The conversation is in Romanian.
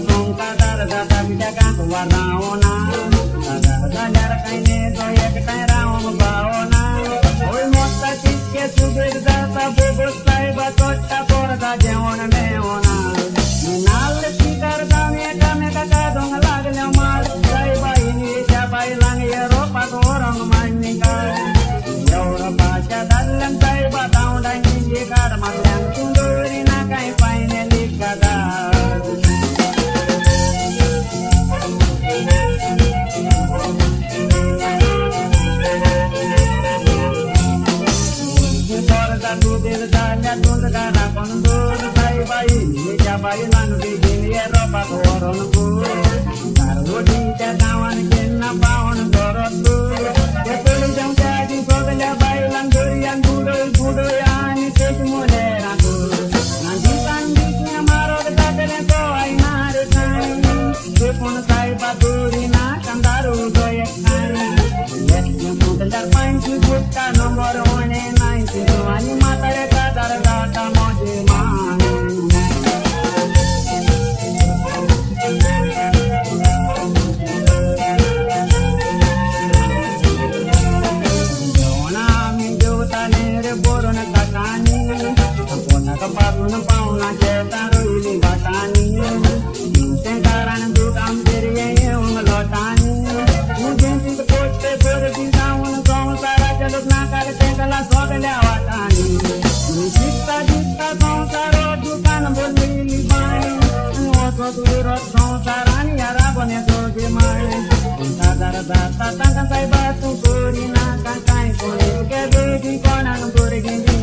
tong kadar data bidakan warna-warna kadar kaine doya kai raon baona oi motta chikke subir data bobos tai batota porda jeona meona nal sikar dame kame kaka dong lagle mal sai bai ni ja bai lang yero patorang manika yora pasha dalam sai batau dan ni kar matang tunduri na kai finally kada Bayi lang bigin yero patoron bu, karu di catawan kena paon dorot bu. Kepul jam jadi pokoknya bayi lang durian budoi ani sekumule aku. Nanti tandiknya marot kakele ko ai naru kai, sepun sai paturina kandaru doyek kai. Yes yang mudar pain sebut ka nomor 192 ani matare kadar data moje man. Kaparun pauna cetaru ini batani, sengkaran dukam teriye ungalotani. Mungkin si poste berdi saun sonsara jaluk nakar tengkala sogale awatani. Jita sonsaro dukan bolili bani, oto turot sonsarani arabone soge mai. Kadar data tangkan sai batu puri nakan kai puri kebedi konan puri gini.